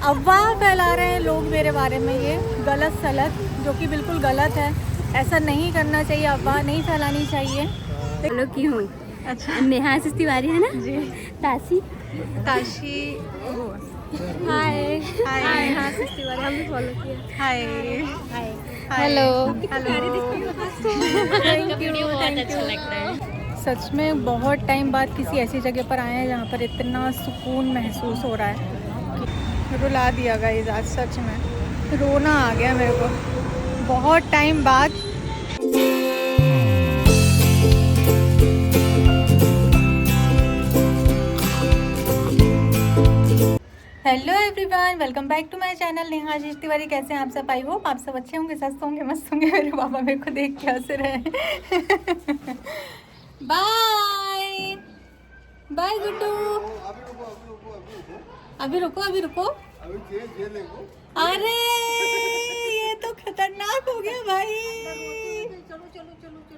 अफवाह फैला रहे हैं लोग मेरे बारे में, ये गलत सलत, जो कि बिल्कुल गलत है। ऐसा नहीं करना चाहिए, अफवाह नहीं फैलानी चाहिए। फॉलो की हूँ। अच्छा नेहा आशीष तिवारी है ना जी। ताशी। ताशी वो हाय हाय आशीष तिवारी हम भी फॉलो किए। हाय हाय हेलो वीडियो बहुत अच्छा लगता है। सच में बहुत टाइम बाद किसी ऐसी जगह पर आए हैं जहाँ पर इतना सुकून महसूस हो रहा है कि रुला दिया गाइस। आज सच में रोना आ गया मेरे को बहुत टाइम बाद। Hello everyone, welcome back to my channel Neha Ashish Tiwari. कैसे हैं आप सब? आई होप आप सब अच्छे होंगे, स्वस्थ होंगे, मस्त होंगे। मेरे पापा मेरे को देख के हंस रहे हैं। Bye bye Guddu. अभी रुको अभी रुको। अरे ये तो खतरनाक हो गया भाई।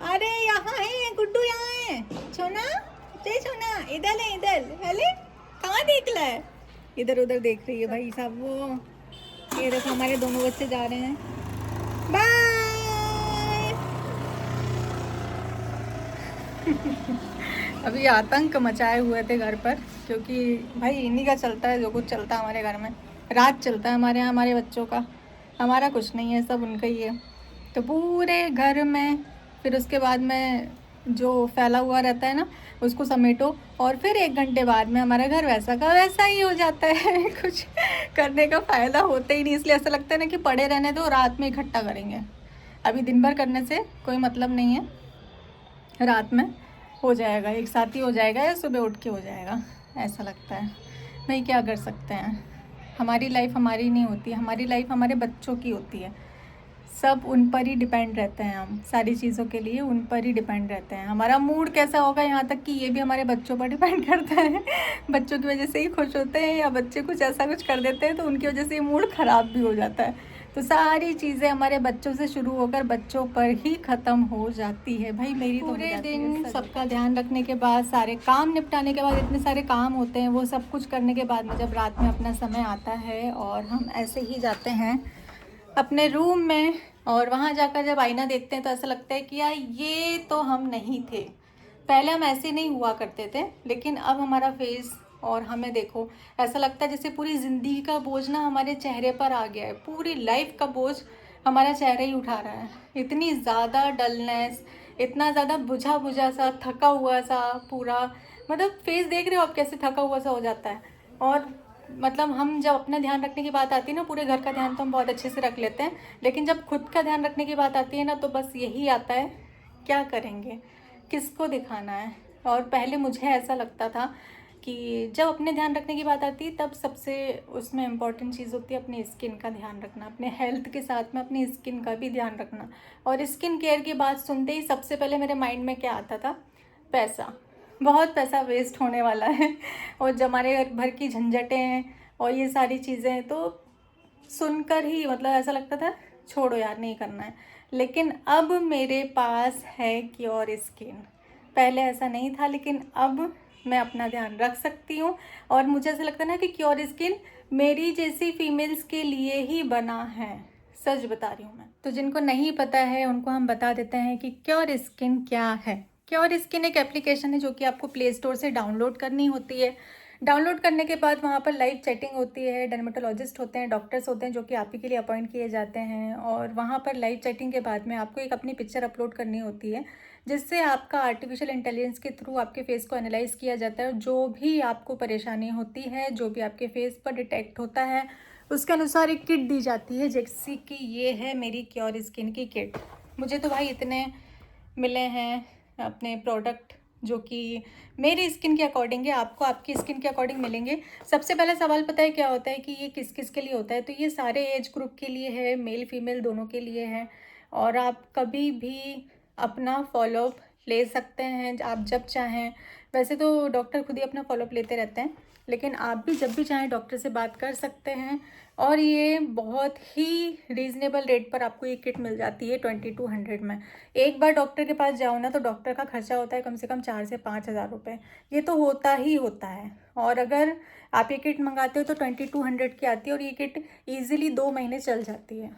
अरे यहाँ है गुड्डू, यहाँ है। छोना जय छोना, इधर है इधर। हेले कहाँ देख ला है? इधर उधर देख रही है भाई साहब वो। ये देखो हमारे दोनों बच्चे जा रहे हैं। बाय। अभी आतंक मचाए हुए थे घर पर, क्योंकि भाई इन्हीं का चलता है जो कुछ चलता है हमारे घर में। राज चलता है हमारे यहाँ हमारे बच्चों का, हमारा कुछ नहीं है, सब उनका ही है। तो पूरे घर में फिर उसके बाद में जो फैला हुआ रहता है ना, उसको समेटो और फिर 1 घंटे बाद में हमारा घर वैसा का वैसा ही हो जाता है। कुछ करने का फ़ायदा होता ही नहीं, इसलिए ऐसा लगता है ना कि पड़े रहने दो, रात में इकट्ठा करेंगे। अभी दिन भर करने से कोई मतलब नहीं है, रात में हो जाएगा, एक साथ ही हो जाएगा या सुबह उठ के हो जाएगा, ऐसा लगता है। नहीं, क्या कर सकते हैं। हमारी लाइफ हमारी नहीं होती, हमारी लाइफ हमारे बच्चों की होती है। सब उन पर ही डिपेंड रहते हैं, हम सारी चीज़ों के लिए उन पर ही डिपेंड रहते हैं। हमारा मूड कैसा होगा, यहाँ तक कि ये भी हमारे बच्चों पर डिपेंड करता है। बच्चों की वजह से ही खुश होते हैं, या बच्चे कुछ ऐसा कुछ कर देते हैं तो उनकी वजह से मूड ख़राब भी हो जाता है। तो सारी चीज़ें हमारे बच्चों से शुरू होकर बच्चों पर ही ख़त्म हो जाती है। भाई मेरी पूरे दिन सबका ध्यान रखने के बाद, सारे काम निपटाने के बाद, इतने सारे काम होते हैं, वो सब कुछ करने के बाद में जब रात में अपना समय आता है और हम ऐसे ही जाते हैं अपने रूम में, और वहाँ जाकर जब आईना देखते हैं तो ऐसा लगता है कि यार ये तो हम नहीं थे। पहले हम ऐसे नहीं हुआ करते थे, लेकिन अब हमारा फेस और हमें देखो, ऐसा लगता है जैसे पूरी ज़िंदगी का बोझ ना हमारे चेहरे पर आ गया है। पूरी लाइफ का बोझ हमारा चेहरा ही उठा रहा है। इतनी ज़्यादा डलनेस, इतना ज़्यादा बुझा बुझा सा, थका हुआ सा पूरा, मतलब फेस देख रहे हो आप कैसे थका हुआ सा हो जाता है। और मतलब हम जब अपना ध्यान रखने की बात आती है ना, पूरे घर का ध्यान तो हम बहुत अच्छे से रख लेते हैं, लेकिन जब खुद का ध्यान रखने की बात आती है ना, तो बस यही आता है, क्या करेंगे, किसको दिखाना है। और पहले मुझे ऐसा लगता था कि जब अपने ध्यान रखने की बात आती है तब सबसे उसमें इम्पॉर्टेंट चीज़ होती है अपनी स्किन का ध्यान रखना, अपने हेल्थ के साथ में अपनी स्किन का भी ध्यान रखना। और स्किन केयर की बात सुनते ही सबसे पहले मेरे माइंड में क्या आता था? पैसा। बहुत पैसा वेस्ट होने वाला है, और जब हमारे घर भर की झंझटें हैं और ये सारी चीज़ें हैं, तो सुनकर ही मतलब ऐसा लगता था छोड़ो यार, नहीं करना है। लेकिन अब मेरे पास है क्योर स्किन। पहले ऐसा नहीं था, लेकिन अब मैं अपना ध्यान रख सकती हूँ, और मुझे ऐसा लगता है ना कि क्योर स्किन मेरी जैसी फीमेल्स के लिए ही बना है। सच बता रही हूँ मैं। तो जिनको नहीं पता है उनको हम बता देते हैं कि क्योर स्किन क्या है। क्योर स्किन एक एप्लीकेशन है जो कि आपको प्ले स्टोर से डाउनलोड करनी होती है। डाउनलोड करने के बाद वहाँ पर लाइव चैटिंग होती है, डर्मेटोलॉजिस्ट होते हैं, डॉक्टर्स होते हैं जो कि आप ही के लिए अपॉइंट किए जाते हैं, और वहाँ पर लाइव चैटिंग के बाद में आपको एक अपनी पिक्चर अपलोड करनी होती है, जिससे आपका आर्टिफिशियल इंटेलिजेंस के थ्रू आपके फेस को एनालाइज किया जाता है। जो भी आपको परेशानी होती है, जो भी आपके फेस पर डिटेक्ट होता है, उसके अनुसार एक किट दी जाती है, जैसे कि ये है मेरी क्योर स्किन की किट। मुझे तो भाई इतने मिले हैं अपने प्रोडक्ट जो कि मेरी स्किन के अकॉर्डिंग है, आपको आपकी स्किन के अकॉर्डिंग मिलेंगे। सबसे पहला सवाल पता है क्या होता है कि ये किस किस के लिए होता है? तो ये सारे एज ग्रुप के लिए है, मेल फीमेल दोनों के लिए है, और आप कभी भी अपना फॉलोअप ले सकते हैं आप जब चाहें। वैसे तो डॉक्टर खुद ही अपना फॉलोअप लेते रहते हैं, लेकिन आप भी जब भी चाहें डॉक्टर से बात कर सकते हैं। और ये बहुत ही रीज़नेबल रेट पर आपको ये किट मिल जाती है 2200 में। एक बार डॉक्टर के पास जाओ ना तो डॉक्टर का खर्चा होता है कम से कम 4 से 5 हज़ार रुपये, ये तो होता ही होता है। और अगर आप ये किट मंगाते हो तो 2200 की आती है और ये किट ईज़िली 2 महीने चल जाती है।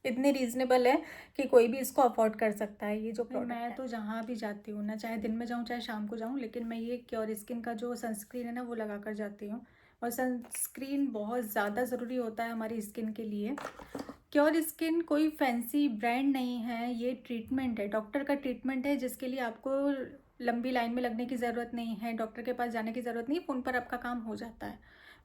इतनी रीज़नेबल है कि कोई भी इसको अफोर्ड कर सकता है ये जो प्रोडक्ट है। मैं तो जहाँ भी जाती हूँ ना, चाहे दिन में जाऊँ चाहे शाम को जाऊँ, लेकिन मैं ये क्योर स्किन का जो सनस्क्रीन है ना वो लगा कर जाती हूँ। और सनस्क्रीन बहुत ज़्यादा ज़रूरी होता है हमारी स्किन के लिए। क्योर स्किन कोई फैंसी ब्रांड नहीं है, ये ट्रीटमेंट है, डॉक्टर का ट्रीटमेंट है, जिसके लिए आपको लंबी लाइन में लगने की ज़रूरत नहीं है, डॉक्टर के पास जाने की ज़रूरत नहीं, फ़ोन पर आपका काम हो जाता है।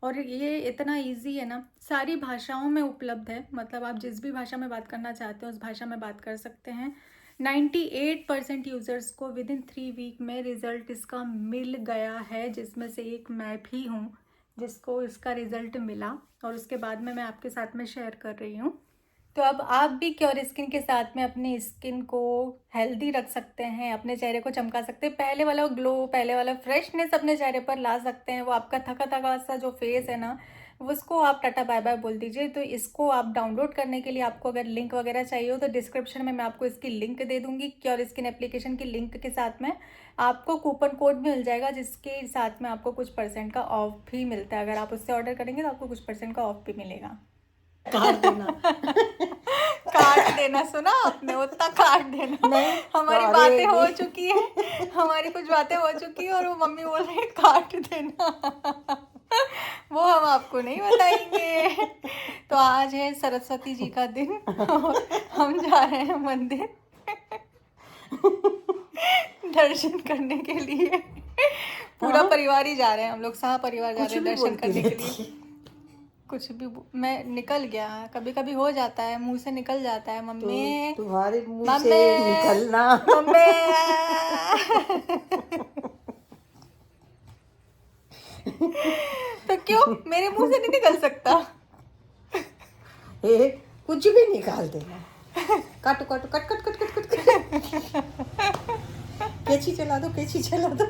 और ये इतना इजी है ना, सारी भाषाओं में उपलब्ध है, मतलब आप जिस भी भाषा में बात करना चाहते हो उस भाषा में बात कर सकते हैं। 98% यूज़र्स को विद इन 3 वीक में रिज़ल्ट इसका मिल गया है, जिसमें से एक मैं भी हूँ जिसको इसका रिज़ल्ट मिला, और उसके बाद में मैं आपके साथ में शेयर कर रही हूँ। तो अब आप भी क्योर स्किन के साथ में अपनी स्किन को हेल्दी रख सकते हैं, अपने चेहरे को चमका सकते हैं, पहले वाला ग्लो, पहले वाला फ्रेशनेस अपने चेहरे पर ला सकते हैं। वो आपका थका थका सा जो फेस है ना, उसको आप टाटा बाय बाय बोल दीजिए। तो इसको आप डाउनलोड करने के लिए आपको अगर लिंक वगैरह चाहिए हो तो डिस्क्रिप्शन में मैं आपको इसकी लिंक दे दूँगी। क्योर स्किन एप्लीकेशन की लिंक के साथ में आपको कूपन कोड मिल जाएगा, जिसके साथ में आपको कुछ % का ऑफ भी मिलता है। अगर आप उससे ऑर्डर करेंगे तो आपको कुछ % का ऑफ भी मिलेगा। काट देना काट देना, सुना आपने, उतना काट देना। नहीं, हमारी बातें हो चुकी है, हमारी कुछ बातें हो चुकी है और वो मम्मी बोल रही है काट देना। वो हम आपको नहीं बताएंगे। तो आज है सरस्वती जी का दिन, हम जा रहे हैं मंदिर दर्शन करने के लिए। पूरा परिवार ही जा रहे हैं, हम लोग सह परिवार जा रहे हैं दर्शन करने के लिए। कुछ भी मैं निकल गया, कभी कभी हो जाता है, मुंह से निकल जाता है। मम्मी तो तुम्हारे मुंह से निकलना मम्मी तो क्यों मेरे मुंह से नहीं निकल सकता? कुछ भी निकाल देना। काटो काटो, cut cut cut cut cut cut. कैची चला दो, कैची चला दो।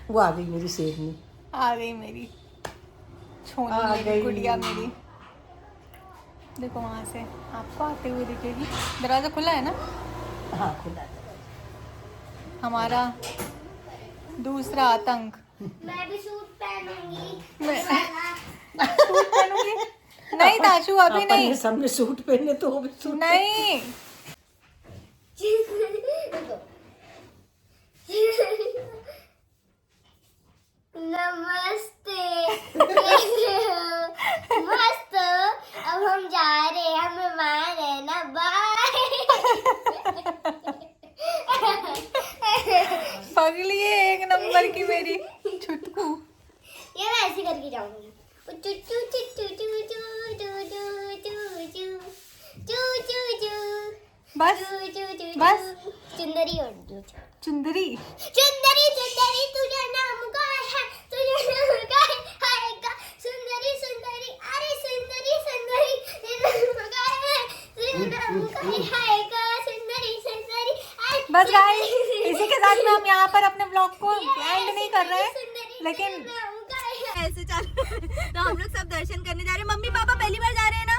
वो आ गई मेरी शेरनी, आ गई मेरी छोनी, आ मेरी गई। गुड़िया मेरी। देखो वहां से आपको आते हुए दिखेगी। दरवाजा खुला है ना? हाँ खुला। हमारा दूसरा आतंक। मैं भी सूट पहनूंगी। सूट पहनूंगी? नहीं दाशु, अभी अपन नहीं। ने सबने सूट पहने तो वो भी सूट नहीं नमस्ते, कैसे हो? मस्त। अब हम जा रहे हैं, हमें वहाँ रहना। बाय। पगली है एक नंबर की मेरी छुटकू। ये मैं ऐसे करके जाऊंगी। चू चू चू चू चू चू चू चू चू चू चू चू बस चू बस। सुंदरी और चुंदरी सुंदरी सुंदरी तुझे नाम का है, तुझे नाम का है का सुंदरी सुंदरी, अरे सुंदरी सुंदरी तेरा नाम का है, तेरा नाम का है का सुंदरी सुंदरी। बस गाइस, इसी के साथ में हम यहाँ पर अपने ब्लॉग को एंड नहीं कर रहे हैं, लेकिन ऐसे चल। तो हम लोग सब दर्शन करने जा रहे हैं। मम्मी पापा पहली बार जा रहे हैं ना?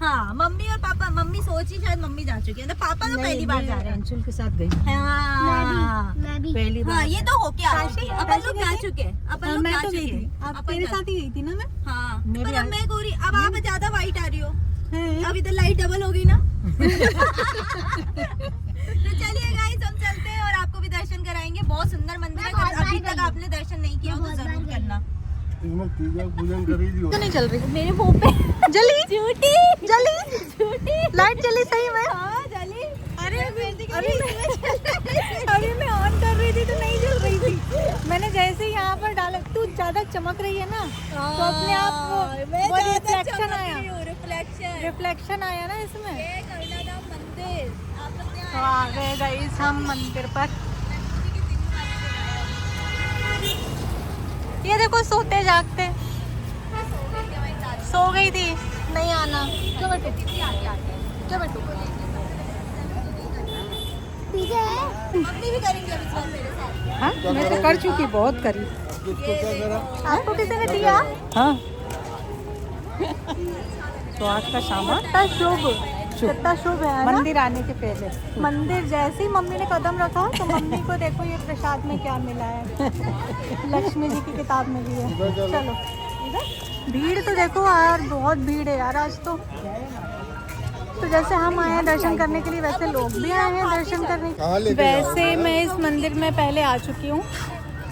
हाँ, मम्मी और पापा, मम्मी सोची शायद मम्मी जा चुकी है, तो पापा तो पहली बार जा रहे हैं। अंशुल के साथ गई। हाँ, मैं भी पहली बार। हाँ, ये तो होके आ चुकी है। अपन लोग जा चुके हैं, अपन लोग जा चुके हैं। आप तेरे साथ ही गई थी ना मैं? हाँ, पर अब मैं गोरी, अब आप ज्यादा वाइट आ रही हो। अब इधर लाइट डबल हो गई ना। तो चलिए गाइस, हम चलते हैं और आपको भी दर्शन कराएंगे। बहुत सुंदर मंदिर है, अगर अभी तक आपने दर्शन नहीं किया हो तो जरूर करना। पूजन कर रही तो नहीं चल रही मेरे मुंह पे जली झूठी जली झूठी लाइट जली सही में। हाँ जली। अरे अभी मैं ऑन कर रही थी तो नहीं जल रही थी। मैंने जैसे ही यहाँ पर डाला, तू ज्यादा चमक रही है ना तो अपने आप वो रिफ्लेक्शन आया, रिफ्लेक्शन आया ना इसमें। ये कर्नाटक मंदिर आप लोग तो आ गए गाइस हम मंदिर पर। ये देखो सोते जागते, सो गई थी, नहीं आना। क्यों बेटू, क्यों बेटू? मम्मी भी करेंगे अभी मेरे साथ। हाँ मैं तो कर चुकी, बहुत करी। किसको क्या करा? आपको किसी ने दिया? हाँ तो आज का सामान कितना शुभ है ना? मंदिर आने के पहले। मंदिर जैसे ही मम्मी ने कदम रखा तो मम्मी को देखो ये प्रसाद में क्या मिला है। लक्ष्मी जी की किताब मिली है। चलो भीड़ तो देखो यार, बहुत भीड़ है यार आज तो जैसे हम आए हैं दर्शन करने के लिए वैसे लोग भी आए हैं दर्शन करने कहाँ के लिए। लेके वैसे मैं इस मंदिर में पहले आ चुकी हूँ,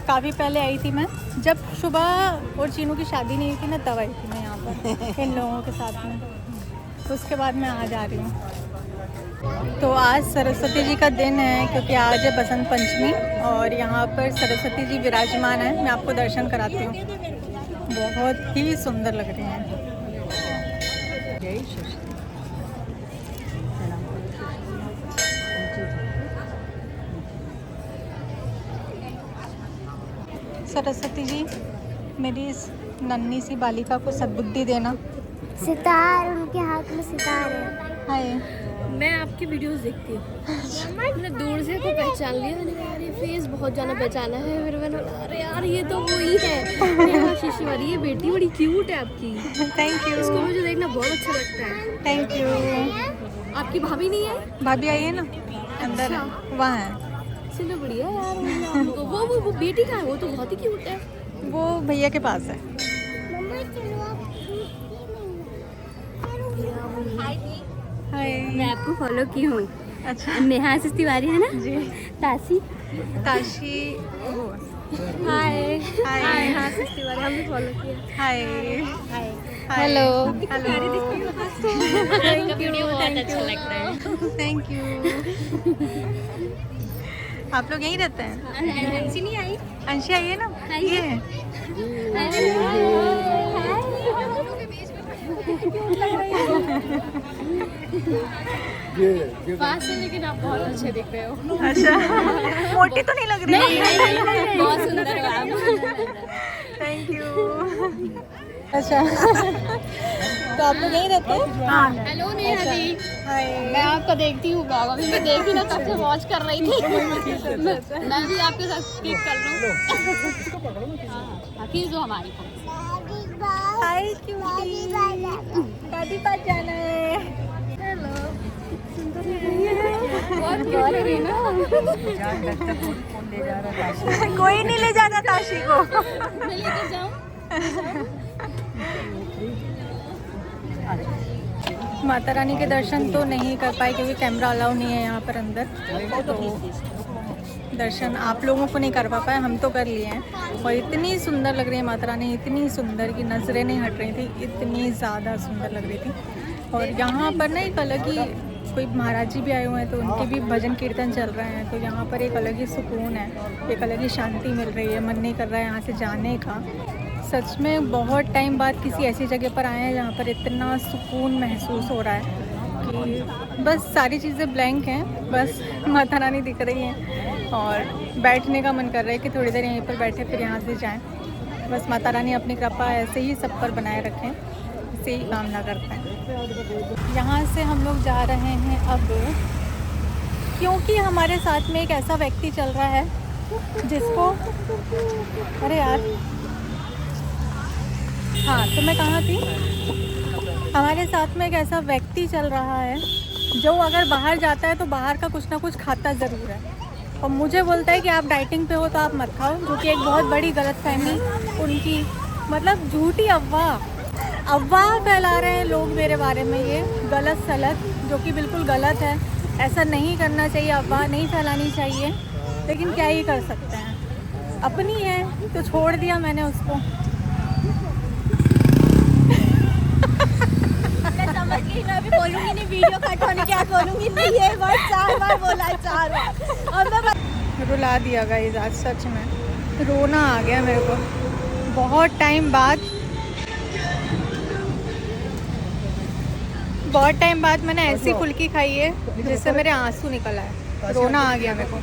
काफ़ी पहले आई थी मैं, जब शुभा और चीनू की शादी नहीं हुई थी ना, तब आई थी मैं यहाँ पर इन लोगों के साथ में। तो उसके बाद मैं आ जा रही हूँ। तो आज सरस्वती जी का दिन है क्योंकि आज है बसंत पंचमी और यहाँ पर सरस्वती जी विराजमान है। मैं आपको दर्शन कराती हूँ, बहुत ही सुंदर लग रही हैं। जय श्री सरस्वती जी मेरी इस नन्ही सी बालिका को सद्बुद्धि देना। सितार, उनके हाथ में सितार है। हाय, मैं आपकी वीडियोस देखती हूँ। मैंने दूर से को पहचान लिया, मैंने कहा यार ये फेस बहुत ज़्यादा पहचाना है। फिर मैंने बोला अरे यार ये तो वही है, नेहा शिशुवारी। ये बेटी बड़ी क्यूट है आपकी, थैंक यू इसको मुझे देखना बहुत अच्छा लगता है। Thank you. आपकी भाभी नहीं है? भाभी आई है ना अंदर, वहाँ है। चलो बढ़िया यार। वो बेटी का है, वो तो बहुत ही क्यूट है। वो भैया के पास है। मम्मा चलो आप। हाय। मैं आपको फॉलो की हूँ। अच्छा नेहा तिवारी है ना जी। ताशी। ताशी। हाय हाय। नेहा तिवारी हमने फॉलो किया। हाय। Hi hello. वीडियो बहुत अच्छा लगता है। Thank you. आप लोग यहीं रहते हैं? अंशी नहीं आई? अंशी आई है ना, ये है। ये पास से, लेकिन आप बहुत अच्छे दिख रहे हो। अच्छा, मोटी तो नहीं लग रही? बहुत सुंदर हो आप। Thank you. अच्छा तो आप लोग यहीं रहते हैं? हाँ। हेलो नेहा दी, हाय। मैं आपको देखती हूँ ब्लॉग, अभी मैं देखी ना तब से वॉच कर रही थी। मैं भी आपके साथ क्लिक कर लूँ। हाँ खींच दो हमारी को। हाय क्यूटी। दादी पास जाना है। हेलो। बहुत क्यूट लग रही है ना। कोई नहीं ले जाना ताशी को। मैं लेकर जाऊँ? माता रानी के दर्शन तो नहीं कर पाए क्योंकि कैमरा अलाउ नहीं है यहाँ पर अंदर, तो दर्शन आप लोगों को नहीं करवा पाए, हम तो कर लिए हैं। और इतनी सुंदर लग रही है माता रानी, इतनी सुंदर कि नज़रें नहीं हट रही थी, इतनी ज़्यादा सुंदर लग रही थी। और यहाँ पर ना एक अलग ही कोई महाराज जी भी आए हुए हैं, तो उनके भी भजन कीर्तन चल रहे हैं, तो यहाँ पर एक अलग ही सुकून है, एक अलग ही शांति मिल रही है। मन नहीं कर रहा है यहाँ से जाने का। सच में बहुत टाइम बाद किसी ऐसी जगह पर आए हैं जहाँ पर इतना सुकून महसूस हो रहा है कि बस सारी चीज़ें ब्लैंक हैं, बस माता रानी दिख रही हैं और बैठने का मन कर रहा है कि थोड़ी देर यहीं पर बैठे फिर यहाँ से जाएं। बस माता रानी अपनी कृपा ऐसे ही सब पर बनाए रखें, इसे ही कामना करते हैं। यहाँ से हम लोग जा रहे हैं अब, क्योंकि हमारे साथ में एक ऐसा व्यक्ति चल रहा है जिसको, अरे यार हाँ, तो मैं कहाँ थी? हमारे साथ में एक ऐसा व्यक्ति चल रहा है जो अगर बाहर जाता है तो बाहर का कुछ ना कुछ खाता ज़रूर है, और मुझे बोलता है कि आप डाइटिंग पे हो तो आप मत खाओ, जो कि एक बहुत बड़ी गलतफहमी उनकी, मतलब झूठी अफवाह फैला रहे हैं लोग मेरे बारे में, ये गलत सलत, जो कि बिल्कुल गलत है। ऐसा नहीं करना चाहिए, अफवाह नहीं फैलानी चाहिए, लेकिन क्या ही कर सकते हैं, अपनी है तो छोड़ दिया मैंने उसको। समझ गई, मैं अभी बोलूंगी नहीं, वीडियो कट होने क्या बोलूंगी नहीं, ये वर्ड 4 बार बोला है, 4 बार। और मैं रुला दिया गाइस, आज सच में रोना आ गया मेरे को। बहुत टाइम मैंने ऐसी फुल्की खाई है जिससे मेरे आंसू निकल आए, रोना आ गया मेरे को।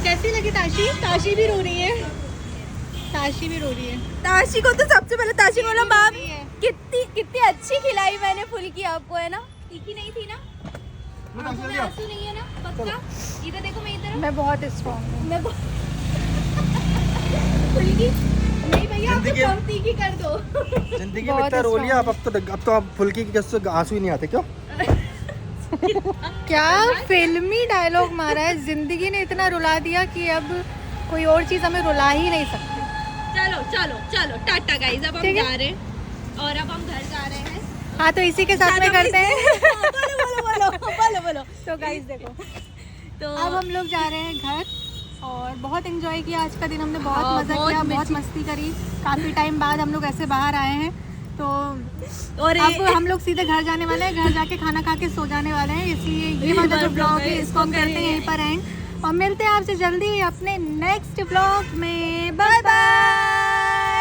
कैसी लगी ताशी? ताशी भी रो रही है, ताशी भी रो रही है। ताशी को तो सबसे पहले ताशी बोला, बाप कितनी अच्छी खिलाई मैंने फुल्की आपको, है ना? तीखी नहीं थी ना? आंखों में आंसू नहीं है ना? पक्का? इधर देखो, मैं इधर हूँ। मैं बहुत स्ट्रॉन्ग हूँ। मैं फुल्की नहीं भैया, आप तो जिंदगी- कम तीखी कर दो। जिंदगी में बहुत इतना रो strong लिया, अब तो आप फुल्की की कसम आंसू ही नहीं आते क्यों? क्या फिल्मी डायलॉग मारा है, जिंदगी ने इतना रुला दिया कि अब कोई और चीज हमें रुला ही नहीं सकती। चलो चलो चलो टाटा गाइस, अब हम ठीक है। जा रहे हैं और अब हम घर जा रहे हैं। हाँ, तो इसी के साथ में करते हैं। बोलो बोलो बोलो बोलो बोलो। तो गाइस देखो, तो अब हम लोग जा रहे हैं घर और बहुत एंजॉय किया आज का दिन, हमने बहुत हाँ, मजा बहुत किया, बहुत मस्ती करी। काफी टाइम बाद हम लोग ऐसे बाहर आए हैं, तो और अब हम लोग सीधे घर जाने वाले हैं। घर जाके खाना खा के सो जाने वाले हैं, इसलिए ये वाला जो ब्लॉग है इसको हम करते हैं यहीं पर एंड और मिलते हैं आपसे जल्दी अपने नेक्स्ट ब्लॉग में। Bye bye.